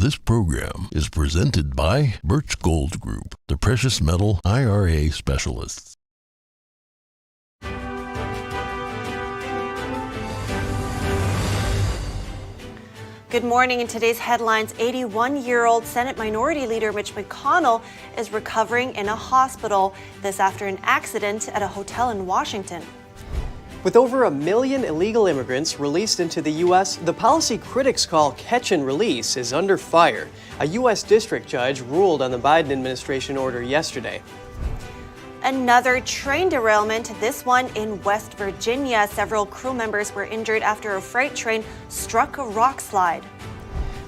This program is presented by Birch Gold Group, the precious metal IRA specialists. Good morning. In today's headlines, 81-year-old Senate Minority Leader Mitch McConnell is recovering in a hospital. This after an accident at a hotel in Washington. With over 1 million illegal immigrants released into the U.S., the policy critics call catch and release is under fire. A U.S. district judge ruled on the Biden administration order yesterday. Another train derailment, this one in West Virginia. Several crew members were injured after a freight train struck a rockslide.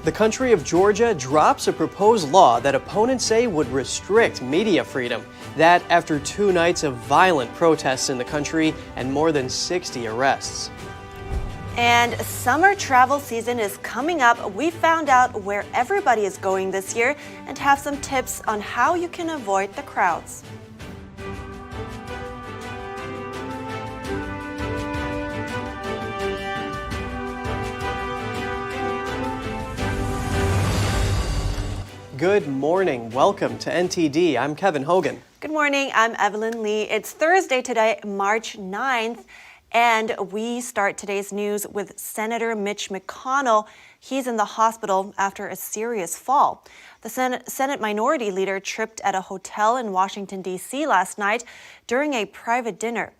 The country of Georgia drops a proposed law that opponents say would restrict media freedom. That after 2 nights of violent protests in the country and more than 60 arrests. And summer travel season is coming up. We found out where everybody is going this year and have some tips on how you can avoid the crowds. Good morning. Welcome to NTD. I'm Kevin Hogan. Good morning. I'm Evelyn Lee. It's Thursday today, March 9th, and we start today's news with Senator Mitch McConnell. He's in the hospital after a serious fall. The Senate Minority Leader tripped at a hotel in Washington, D.C. last night during a private dinner.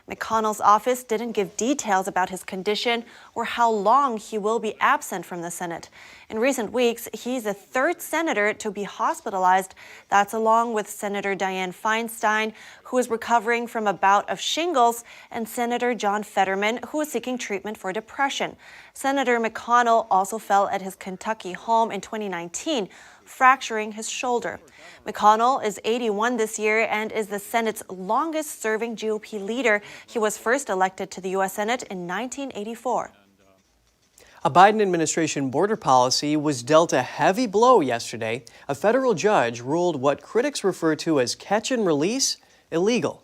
McConnell's office didn't give details about his condition or how long he will be absent from the Senate. In recent weeks, he's the 3rd senator to be hospitalized. That's along with Senator Dianne Feinstein, who is recovering from a bout of shingles, and Senator John Fetterman, who is seeking treatment for depression. Senator McConnell also fell at his Kentucky home in 2019, fracturing his shoulder. McConnell is 81 this year and is the Senate's longest-serving GOP leader. He was first elected to the U.S. Senate in 1984. A Biden administration border policy was dealt a heavy blow yesterday. A federal judge ruled what critics refer to as catch and release illegal.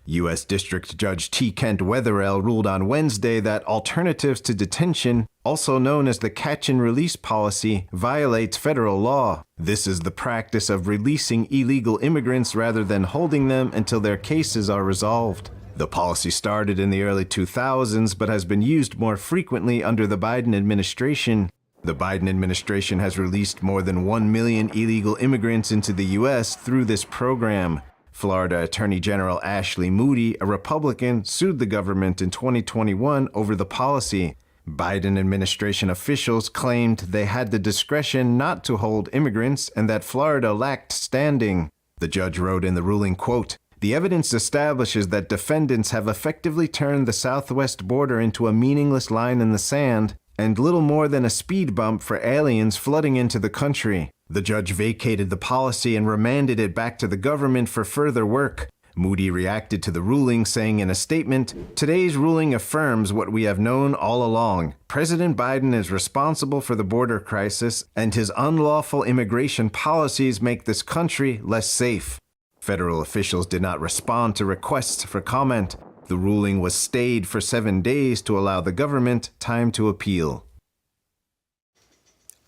U.S. District Judge T. Kent Wetherell ruled on Wednesday that alternatives to detention, also known as the catch and release policy, violates federal law. This is the practice of releasing illegal immigrants rather than holding them until their cases are resolved. The policy started in the early 2000s but has been used more frequently under the Biden administration. The Biden administration has released more than 1 million illegal immigrants into the U.S. through this program. Florida Attorney General Ashley Moody, a Republican, sued the government in 2021 over the policy. Biden administration officials claimed they had the discretion not to hold immigrants and that Florida lacked standing. The judge wrote in the ruling, quote, "The evidence establishes that defendants have effectively turned the southwest border into a meaningless line in the sand and little more than a speed bump for aliens flooding into the country." The judge vacated the policy and remanded it back to the government for further work. Moody reacted to the ruling, saying in a statement, "Today's ruling affirms what we have known all along. President Biden is responsible for the border crisis, and his unlawful immigration policies make this country less safe." Federal officials did not respond to requests for comment. The ruling was stayed for 7 days to allow the government time to appeal.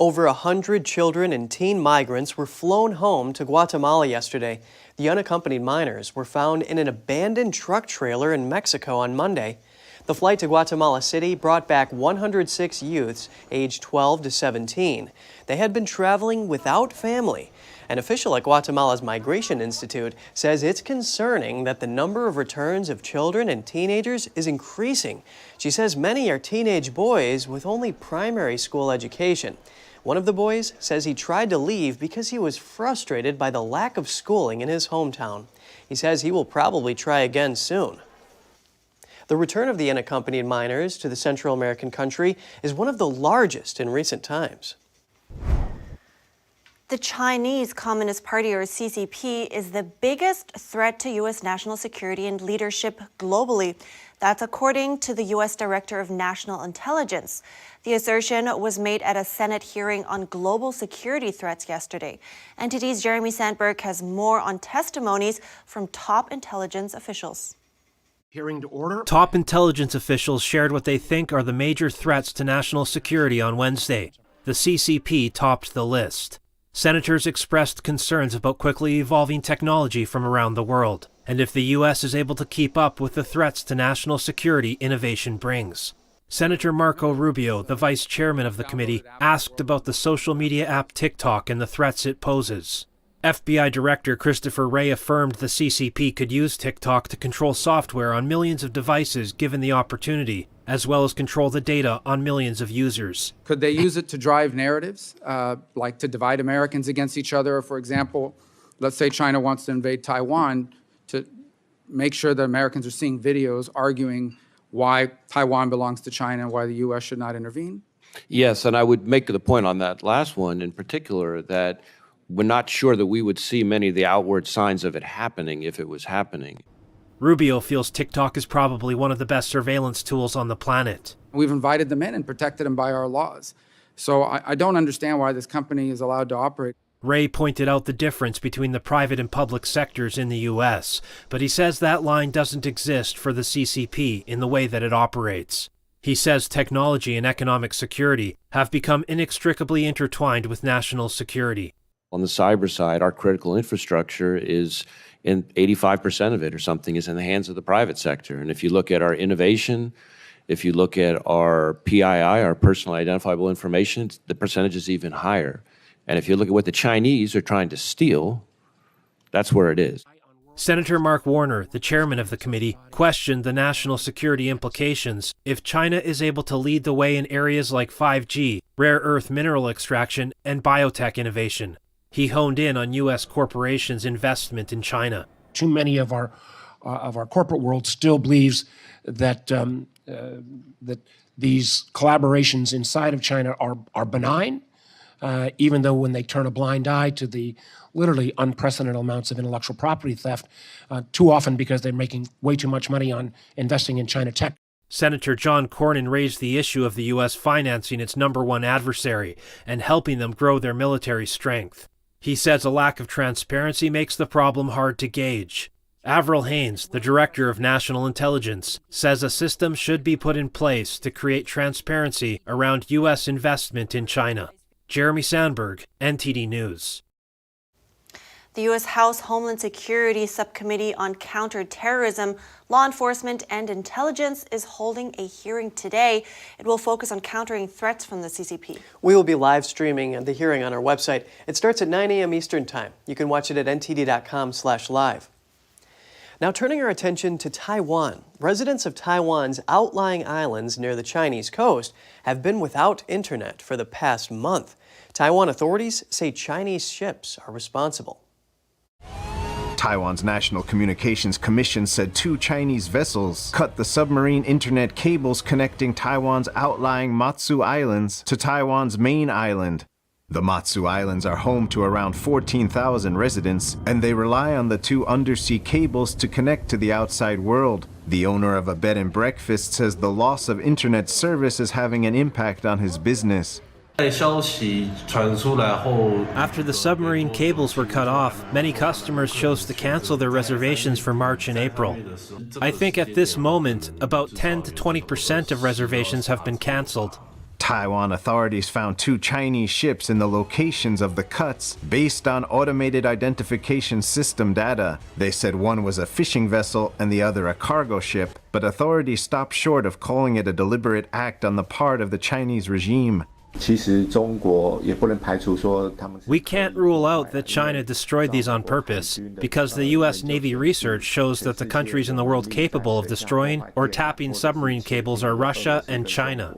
Over 100 children and teen migrants were flown home to Guatemala yesterday. The unaccompanied minors were found in an abandoned truck trailer in Mexico on Monday. The flight to Guatemala City brought back 106 youths aged 12 to 17. They had been traveling without family. An official at Guatemala's Migration Institute says it's concerning that the number of returns of children and teenagers is increasing. She says many are teenage boys with only primary school education. One of the boys says he tried to leave because he was frustrated by the lack of schooling in his hometown. He says he will probably try again soon. The return of the unaccompanied minors to the Central American country is one of the largest in recent times. The Chinese Communist Party, or CCP, is the biggest threat to U.S. national security and leadership globally. That's according to the U.S. Director of National Intelligence. The assertion was made at a Senate hearing on global security threats yesterday. NTD's Jeremy Sandberg has more on testimonies from top intelligence officials. Hearing to order. Top intelligence officials shared what they think are the major threats to national security on Wednesday. the CCP topped the list. Senators expressed concerns about quickly evolving technology from around the world, and if the U.S. is able to keep up with the threats to national security innovation brings. Senator Marco Rubio, the vice chairman of the committee, asked about the social media app TikTok and the threats it poses. FBI Director Christopher Wray affirmed the CCP could use TikTok to control software on millions of devices given the opportunity, as well as control the data on millions of users. Could they use it to drive narratives, like to divide Americans against each other? For example, let's say China wants to invade Taiwan, to make sure that Americans are seeing videos arguing why Taiwan belongs to China and why the U.S. should not intervene? Yes, and I would make the point on that last one in particular that we're not sure that we would see many of the outward signs of it happening if it was happening. Rubio feels TikTok is probably one of the best surveillance tools on the planet. We've invited them in and protected them by our laws. So I don't understand why this company is allowed to operate. Wray pointed out the difference between the private and public sectors in the U.S., but he says that line doesn't exist for the CCP in the way that it operates. He says technology and economic security have become inextricably intertwined with national security. On the cyber side, our critical infrastructure is in 85% of it or something is in the hands of the private sector. And if you look at our innovation, if you look at our PII, our personal identifiable information, the percentage is even higher. And if you look at what the Chinese are trying to steal, that's where it is. Senator Mark Warner, the chairman of the committee, questioned the national security implications if China is able to lead the way in areas like 5G, rare earth mineral extraction, and biotech innovation. He honed in on U.S. corporations' investment in China. Too many of our corporate world still believes that that these collaborations inside of China are benign, even though when they turn a blind eye to the literally unprecedented amounts of intellectual property theft, too often because they're making way too much money on investing in China tech. Senator John Cornyn raised the issue of the U.S. financing its number one adversary and helping them grow their military strength. He says a lack of transparency makes the problem hard to gauge. Avril Haines, the director of national intelligence, says a system should be put in place to create transparency around U.S. investment in China. Jeremy Sandberg, NTD News. The U.S. House Homeland Security Subcommittee on Counterterrorism, Law Enforcement, and Intelligence is holding a hearing today. It will focus on countering threats from the CCP. We will be live streaming the hearing on our website. It starts at 9 a.m. Eastern Time. You can watch it at ntd.com/live. Now turning our attention to Taiwan. Residents of Taiwan's outlying islands near the Chinese coast have been without internet for the past month. Taiwan authorities say Chinese ships are responsible. Taiwan's National Communications Commission said 2 Chinese vessels cut the submarine internet cables connecting Taiwan's outlying Matsu Islands to Taiwan's main island. The Matsu Islands are home to around 14,000 residents, and they rely on the 2 undersea cables to connect to the outside world. The owner of a bed and breakfast says the loss of internet service is having an impact on his business. After the submarine cables were cut off, many customers chose to cancel their reservations for March and April. I think at this moment, about 10 to 20% of reservations have been canceled. Taiwan authorities found 2 Chinese ships in the locations of the cuts based on automated identification system data. They said one was a fishing vessel and the other a cargo ship, but authorities stopped short of calling it a deliberate act on the part of the Chinese regime. We can't rule out that China destroyed these on purpose, because the U.S. Navy research shows that the countries in the world capable of destroying or tapping submarine cables are Russia and China.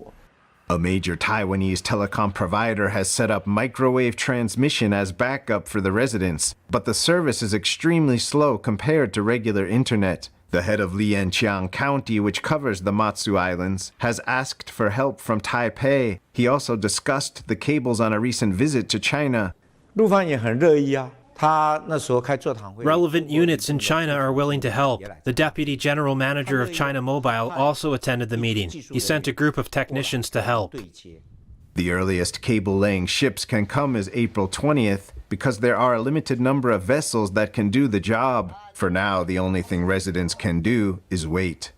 A major Taiwanese telecom provider has set up microwave transmission as backup for the residents, but the service is extremely slow compared to regular internet. The head of Lianqiang County, which covers the Matsu Islands, has asked for help from Taipei. He also discussed the cables on a recent visit to China. Relevant units in China are willing to help. The deputy general manager of China Mobile also attended the meeting. He sent a group of technicians to help. The earliest cable-laying ships can come is April 20th because there are a limited number of vessels that can do the job. For now, the only thing residents can do is wait.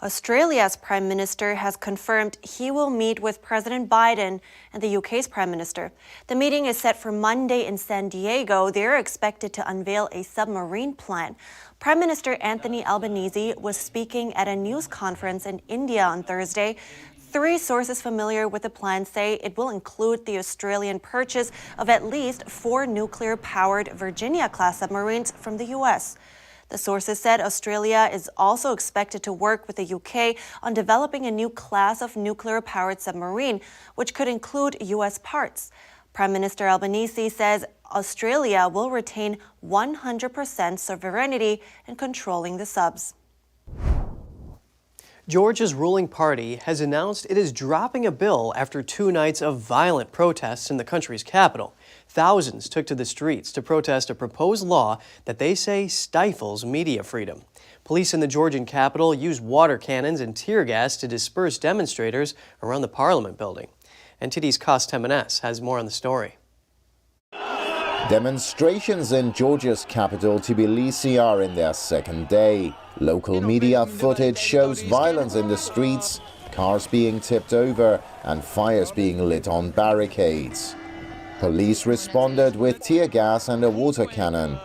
Australia's Prime Minister has confirmed he will meet with President Biden and the UK's Prime Minister. The meeting is set for Monday in San Diego. They're expected to unveil a submarine plan. Prime Minister Anthony Albanese was speaking at a news conference in India on Thursday. 3 sources familiar with the plan say it will include the Australian purchase of at least 4 nuclear-powered Virginia-class submarines from the U.S. The sources said Australia is also expected to work with the UK on developing a new class of nuclear-powered submarine, which could include U.S. parts. Prime Minister Albanese says Australia will retain 100% sovereignty in controlling the subs. Georgia's ruling party has announced it is dropping a bill after 2 nights of violent protests in the country's capital. Thousands took to the streets to protest a proposed law that they say stifles media freedom. Police in the Georgian capital used water cannons and tear gas to disperse demonstrators around the Parliament building. NTD's Condemn has more on the story. Demonstrations in Georgia's capital, Tbilisi, are in their 2nd day. Local media footage shows violence in the streets, cars being tipped over and fires being lit on barricades. Police responded with tear gas and a water cannon.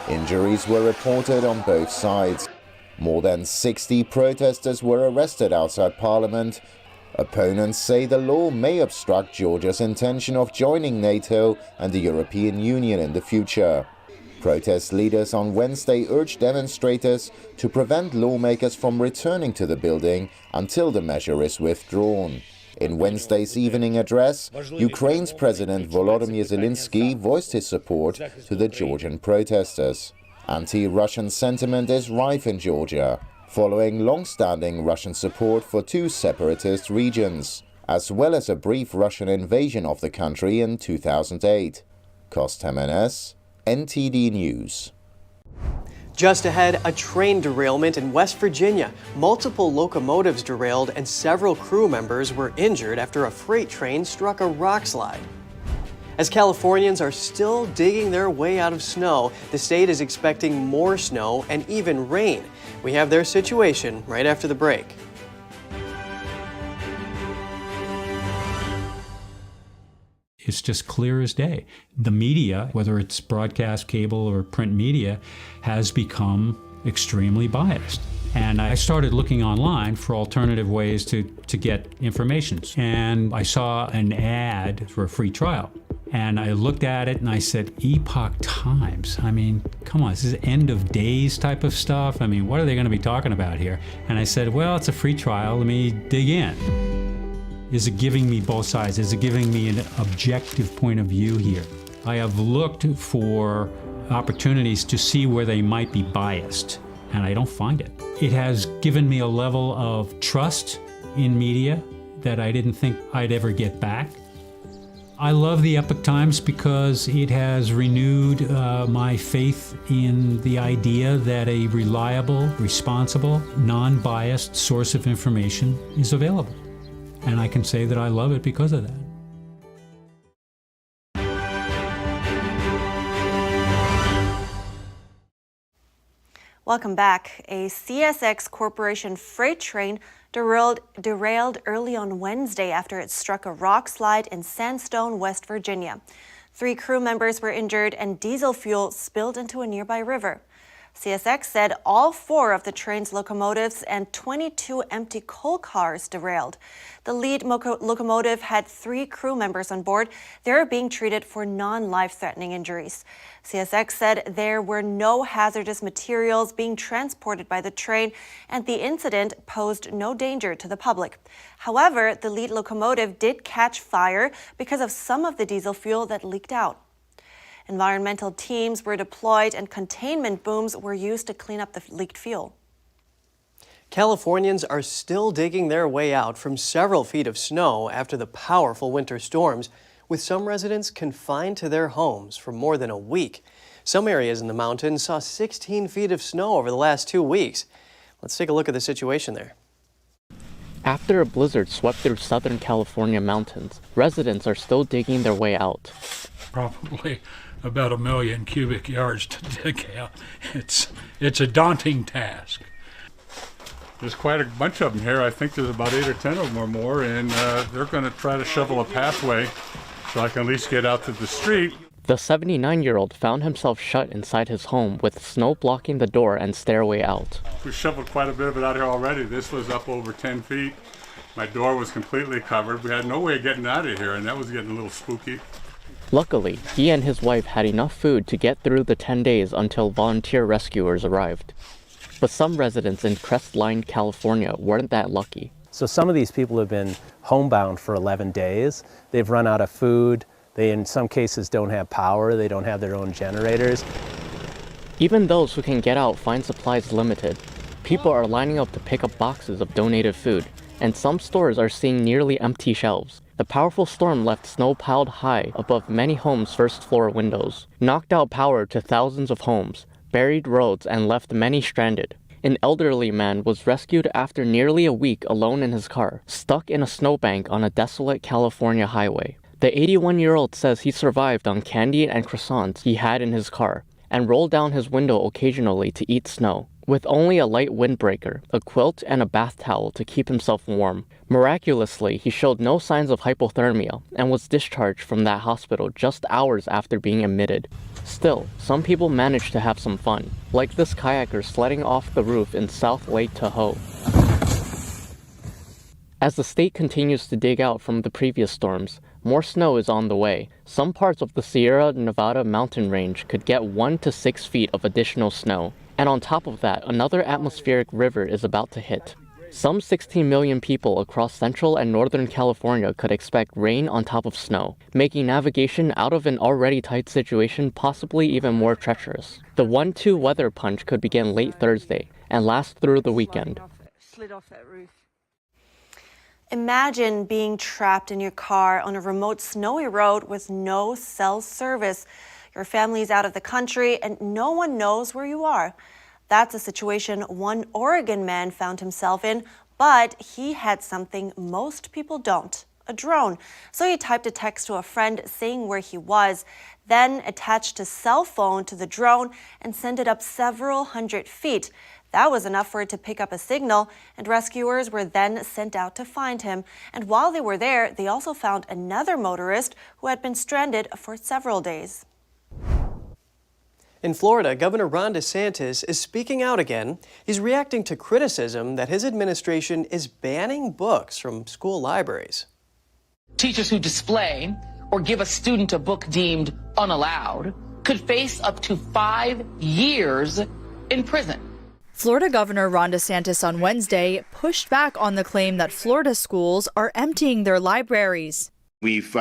Injuries were reported on both sides. More than 60 protesters were arrested outside Parliament. Opponents say the law may obstruct Georgia's intention of joining NATO and the European Union in the future. Protest leaders on Wednesday urged demonstrators to prevent lawmakers from returning to the building until the measure is withdrawn. In Wednesday's evening address, Ukraine's President Volodymyr Zelensky voiced his support to the Georgian protesters. Anti-Russian sentiment is rife in Georgia, following long-standing Russian support for 2 separatist regions, as well as a brief Russian invasion of the country in 2008. Condemn, NTD News. Just ahead, a train derailment in West Virginia. Multiple locomotives derailed and several crew members were injured after a freight train struck a rockslide. As Californians are still digging their way out of snow, the state is expecting more snow and even rain. We have their situation right after the break. It's just clear as day. The media, whether it's broadcast, cable, or print media, has become extremely biased. And I started looking online for alternative ways to get information. And I saw an ad for a free trial. And I looked at it and I said, Epoch Times. I mean, come on, this is end of days type of stuff. I mean, what are they going to be talking about here? And I said, well, it's a free trial. Let me dig in. Is it giving me both sides? Is it giving me an objective point of view here? I have looked for opportunities to see where they might be biased, and I don't find it. It has given me a level of trust in media that I didn't think I'd ever get back. I love the Epoch Times because it has renewed my faith in the idea that a reliable, responsible, non-biased source of information is available. And I can say that I love it because of that. Welcome back. A CSX Corporation freight train derailed early on Wednesday after it struck a rock slide in Sandstone, West Virginia. 3 crew members were injured and diesel fuel spilled into a nearby river. CSX said all 4 of the train's locomotives and 22 empty coal cars derailed. The lead locomotive had 3 crew members on board. They're being treated for non-life-threatening injuries. CSX said there were no hazardous materials being transported by the train, and the incident posed no danger to the public. However, the lead locomotive did catch fire because of some of the diesel fuel that leaked out. Environmental teams were deployed and containment booms were used to clean up the leaked fuel. Californians are still digging their way out from several feet of snow after the powerful winter storms, with some residents confined to their homes for more than a week. Some areas in the mountains saw 16 feet of snow over the last 2 weeks. Let's take a look at the situation there. After a blizzard swept through Southern California mountains, residents are still digging their way out. Probably about 1 million cubic yards to dig out. It's a daunting task. There's quite a bunch of them here. I think there's about 8 or 10 of them or more, and they're going to try to shovel a pathway so I can at least get out to the street. The 79-year-old found himself shut inside his home with snow blocking the door and stairway out. We shoveled quite a bit of it out here already. This was up over 10 feet. My door was completely covered. We had no way of getting out of here, and that was getting a little spooky. Luckily, he and his wife had enough food to get through the 10 days until volunteer rescuers arrived. But some residents in Crestline, California weren't that lucky. So some of these people have been homebound for 11 days. They've run out of food. They, in some cases, don't have power. They don't have their own generators. Even those who can get out find supplies limited. People are lining up to pick up boxes of donated food, and some stores are seeing nearly empty shelves. The powerful storm left snow piled high above many homes' first-floor windows, knocked out power to thousands of homes, buried roads, and left many stranded. An elderly man was rescued after nearly a week alone in his car, stuck in a snowbank on a desolate California highway. The 81-year-old says he survived on candy and croissants he had in his car, and rolled down his window occasionally to eat snow, with only a light windbreaker, a quilt, and a bath towel to keep himself warm. Miraculously, he showed no signs of hypothermia and was discharged from that hospital just hours after being admitted. Still, some people managed to have some fun, like this kayaker sledding off the roof in South Lake Tahoe. As the state continues to dig out from the previous storms, more snow is on the way. Some parts of the Sierra Nevada mountain range could get 1 to 6 feet of additional snow. And on top of that, another atmospheric river is about to hit. Some 16 million people across central and northern California could expect rain on top of snow, making navigation out of an already tight situation possibly even more treacherous. The 1-2 weather punch could begin late Thursday and last through the weekend. Slid off that roof. Imagine being trapped in your car on a remote snowy road with no cell service. Your family's out of the country and no one knows where you are. That's a situation one Oregon man found himself in, but he had something most people don't, a drone. So he typed a text to a friend saying where he was, then attached his cell phone to the drone and sent it up several hundred feet. That was enough for it to pick up a signal, and rescuers were then sent out to find him. And while they were there, they also found another motorist who had been stranded for several days. In Florida, Governor Ron DeSantis is speaking out again. He's reacting to criticism that his administration is banning books from school libraries. Teachers who display or give a student a book deemed unallowed could face up to 5 years in prison. Florida Governor Ron DeSantis on Wednesday pushed back on the claim that Florida schools are emptying their libraries. We've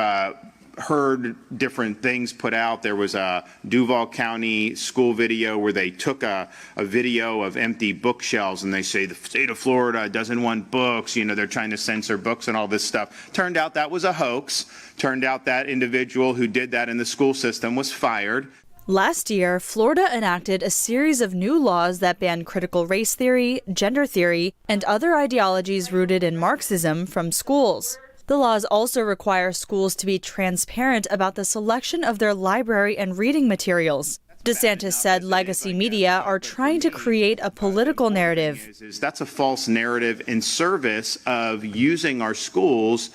heard different things put out. There was a Duval County school video where they took a video of empty bookshelves and they say the state of Florida doesn't want books, you know, they're trying to censor books and all this stuff. Turned out that was a hoax. Turned out that individual who did that in the school system was fired. Last year, Florida enacted a series of new laws that ban critical race theory, gender theory, and other ideologies rooted in Marxism from schools. The laws also require schools to be transparent about the selection of their library and reading materials. DeSantis said legacy media are trying to create a political narrative. That's a false narrative in service of using our schools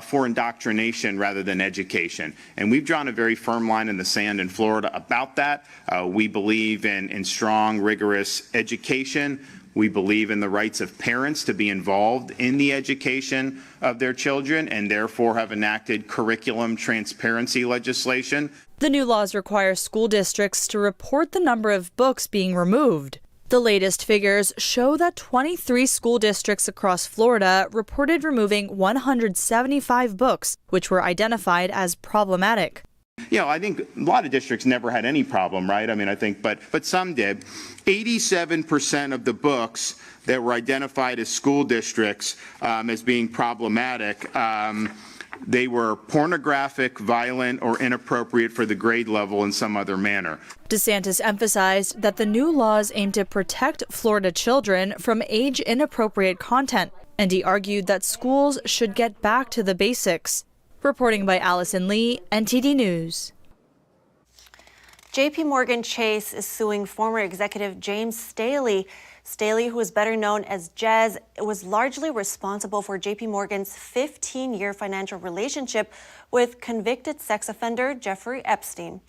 for indoctrination rather than education. And we've drawn a very firm line in the sand in Florida about that. We believe in strong, rigorous education. We believe in the rights of parents to be involved in the education of their children and therefore have enacted curriculum transparency legislation. The new laws require school districts to report the number of books being removed. The latest figures show that 23 school districts across Florida reported removing 175 books, which were identified as problematic. You know, I think a lot of districts never had any problem, right? I mean, I think, but some did. 87% of the books that were identified as school districts as being problematic, they were pornographic, violent, or inappropriate for the grade level in some other manner. DeSantis emphasized that the new laws aim to protect Florida children from age-inappropriate content, and he argued that schools should get back to the basics. Reporting by Allison Lee, NTD News. JPMorgan Chase is suing former executive James Staley. Staley, who is better known as Jez, was largely responsible for JPMorgan's 15-year financial relationship with convicted sex offender Jeffrey Epstein.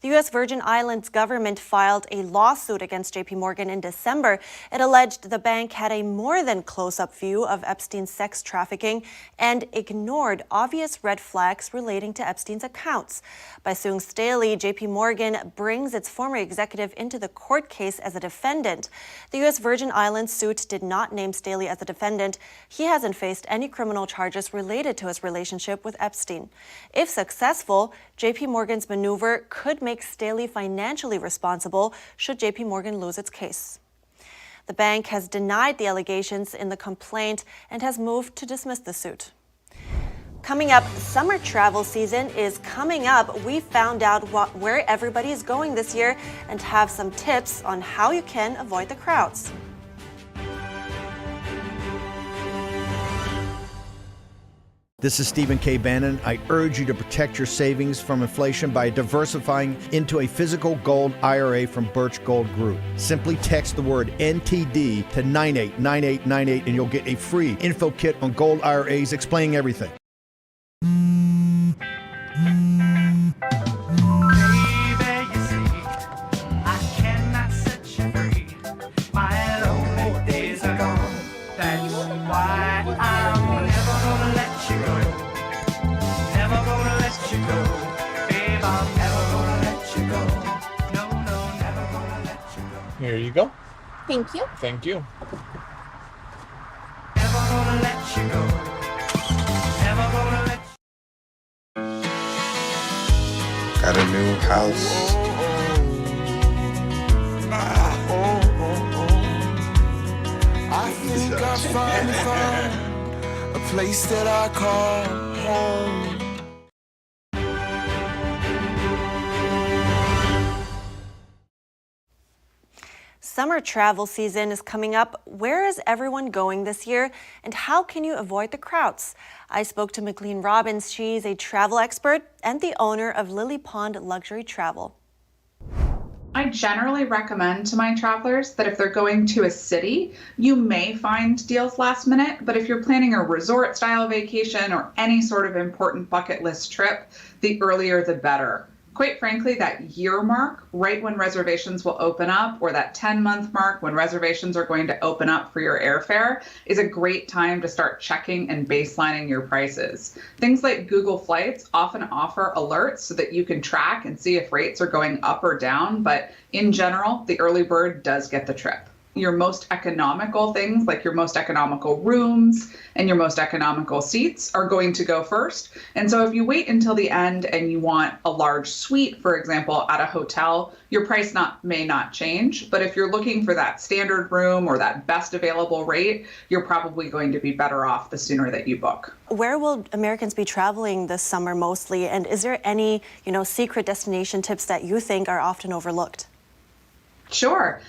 The U.S. Virgin Islands government filed a lawsuit against JPMorgan in December. It alleged the bank had a more than close-up view of Epstein's sex trafficking and ignored obvious red flags relating to Epstein's accounts. By suing Staley, JPMorgan brings its former executive into the court case as a defendant. The U.S. Virgin Islands suit did not name Staley as a defendant. He hasn't faced any criminal charges related to his relationship with Epstein. If successful, JPMorgan's maneuver could make Staley financially responsible should JPMorgan lose its case. The bank has denied the allegations in the complaint and has moved to dismiss the suit. Coming up, summer travel season is coming up. We found out where everybody is going this year and have some tips on how you can avoid the crowds. This is Stephen K. Bannon. I urge you to protect your savings from inflation by diversifying into a physical gold IRA from Birch Gold Group. Simply text the word NTD to 989898 and you'll get a free info kit on gold IRAs explaining everything. Here you go. Thank you. Thank you. Got a new house. I think I finally found a place that I call home. Summer travel season is coming up. Where is everyone going this year, and how can you avoid the crowds? I spoke to McLean Robbins. She's a travel expert and the owner of Lily Pond Luxury Travel. I generally recommend to my travelers that if they're going to a city, you may find deals last minute, but if you're planning a resort style vacation or any sort of important bucket list trip, the earlier the better. Quite frankly, that year mark, right when reservations will open up, or that 10-month mark when reservations are going to open up for your airfare, is a great time to start checking and baselining your prices. Things like Google Flights often offer alerts so that you can track and see if rates are going up or down, but in general, the early bird does get the trip. Your most economical things, like your most economical rooms and your most economical seats, are going to go first. And so if you wait until the end and you want a large suite, for example, at a hotel, your price may not change. But if you're looking for that standard room or that best available rate, you're probably going to be better off the sooner that you book. Where will Americans be traveling this summer mostly? And is there any, secret destination tips that you think are often overlooked? Sure.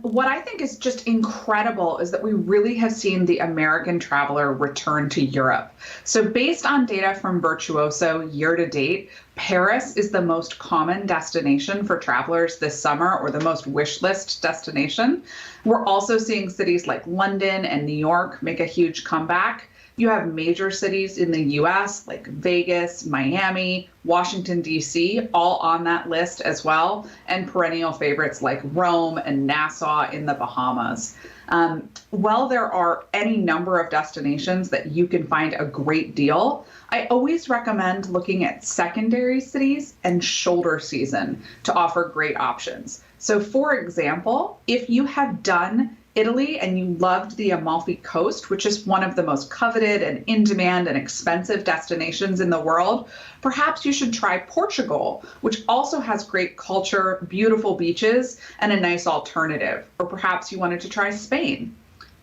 What I think is just incredible is that we really have seen the American traveler return to Europe. So based on data from Virtuoso year to date, Paris is the most common destination for travelers this summer, or the most wish list destination. We're also seeing cities like London and New York make a huge comeback. You have major cities in the US like Vegas, Miami, Washington, D.C., all on that list as well, and perennial favorites like Rome and Nassau in the Bahamas. While there are any number of destinations that you can find a great deal, I always recommend looking at secondary cities and shoulder season to offer great options. So for example, if you have done Italy and you loved the Amalfi Coast, which is one of the most coveted and in-demand and expensive destinations in the world, perhaps you should try Portugal, which also has great culture, beautiful beaches, and a nice alternative. Or perhaps you wanted to try Spain.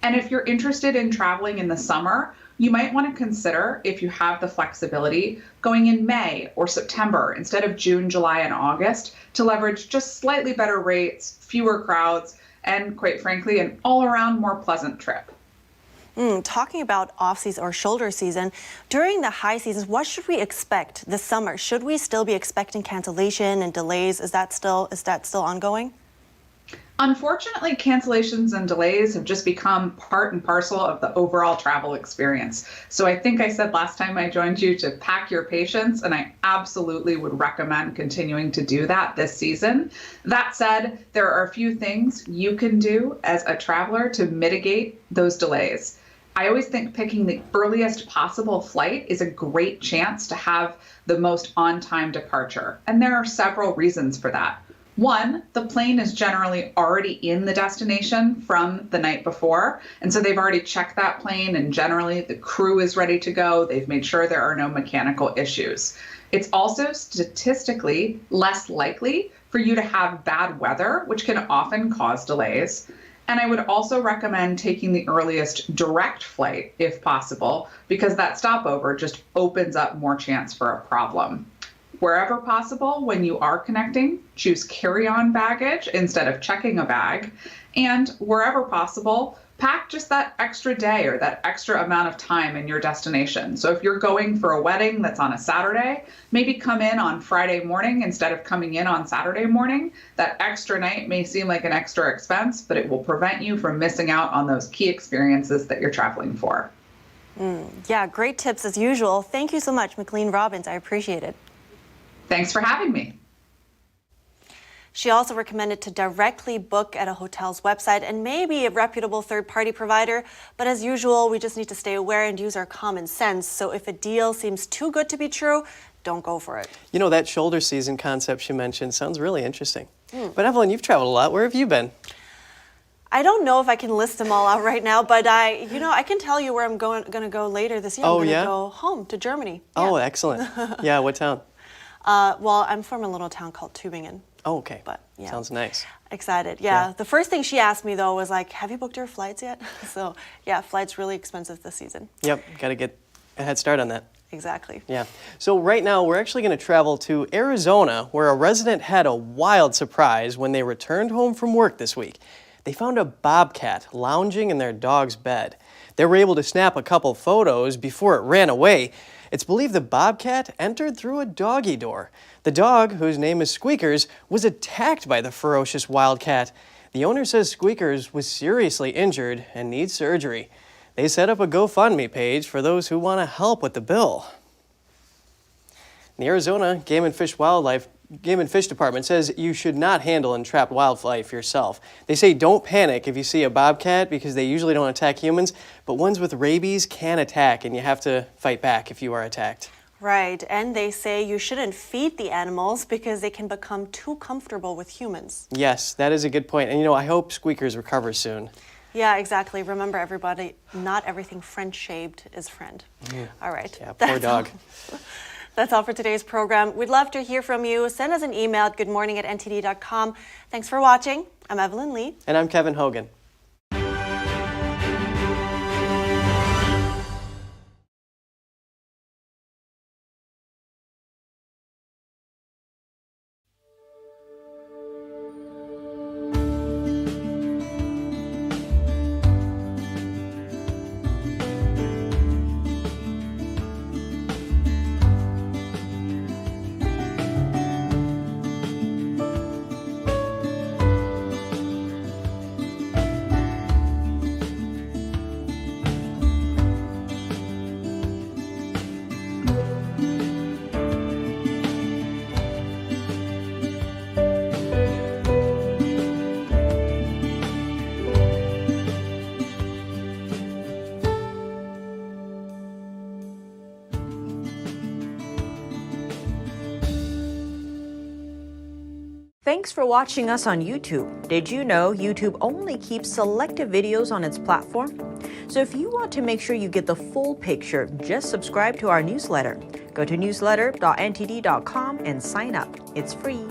And if you're interested in traveling in the summer, you might want to consider, if you have the flexibility, going in May or September instead of June, July, and August to leverage just slightly better rates, fewer crowds, and quite frankly, an all-around more pleasant trip. Talking about off-season or shoulder season, during the high seasons, what should we expect this summer? Should we still be expecting cancellation and delays? Is that still ongoing? Unfortunately, cancellations and delays have just become part and parcel of the overall travel experience. So I think I said last time I joined you to pack your patience, and I absolutely would recommend continuing to do that this season. That said, there are a few things you can do as a traveler to mitigate those delays. I always think picking the earliest possible flight is a great chance to have the most on-time departure. And there are several reasons for that. One, the plane is generally already in the destination from the night before. And so they've already checked that plane, and generally the crew is ready to go. They've made sure there are no mechanical issues. It's also statistically less likely for you to have bad weather, which can often cause delays. And I would also recommend taking the earliest direct flight if possible, because that stopover just opens up more chance for a problem. Wherever possible, when you are connecting, choose carry-on baggage instead of checking a bag. And wherever possible, pack just that extra day or that extra amount of time in your destination. So if you're going for a wedding that's on a Saturday, maybe come in on Friday morning instead of coming in on Saturday morning. That extra night may seem like an extra expense, but it will prevent you from missing out on those key experiences that you're traveling for. Yeah, great tips as usual. Thank you so much, McLean Robbins. I appreciate it. Thanks for having me. She also recommended to directly book at a hotel's website and maybe a reputable third-party provider. But as usual, we just need to stay aware and use our common sense. So if a deal seems too good to be true, don't go for it. You know, that shoulder season concept she mentioned sounds really interesting. But Evelyn, you've traveled a lot. Where have you been? I don't know if I can list them all out right now, but I can tell you where I'm going to go later this year. I'm going to go home to Germany. Oh, excellent. Yeah, what town? Well, I'm from a little town called Tübingen. Oh, okay. But yeah. Sounds nice. Excited, yeah. The first thing she asked me, though, was like, have you booked your flights yet? So, yeah, flights really expensive this season. Yep, got to get a head start on that. Exactly. Yeah. So right now, we're actually going to travel to Arizona, where a resident had a wild surprise when they returned home from work this week. They found a bobcat lounging in their dog's bed. They were able to snap a couple photos before it ran away. It's believed the bobcat entered through a doggy door. The dog, whose name is Squeakers, was attacked by the ferocious wildcat. The owner says Squeakers was seriously injured and needs surgery. They set up a GoFundMe page for those who want to help with the bill. The Arizona Game and Fish Department says you should not handle entrapped wildlife yourself. They say don't panic if you see a bobcat because they usually don't attack humans, but ones with rabies can attack and you have to fight back if you are attacked. Right, and they say you shouldn't feed the animals because they can become too comfortable with humans. Yes, that is a good point. And I hope Squeakers recovers soon. Yeah, exactly. Remember, everybody, not everything French-shaped is friend. All right. Yeah, poor dog. That's all for today's program. We'd love to hear from you. Send us an email at goodmorning@ntd.com. Thanks for watching. I'm Evelyn Lee. And I'm Kevin Hogan. Thanks for watching us on YouTube. Did you know YouTube only keeps selective videos on its platform? So if you want to make sure you get the full picture, just subscribe to our newsletter. Go to newsletter.ntd.com and sign up. It's free.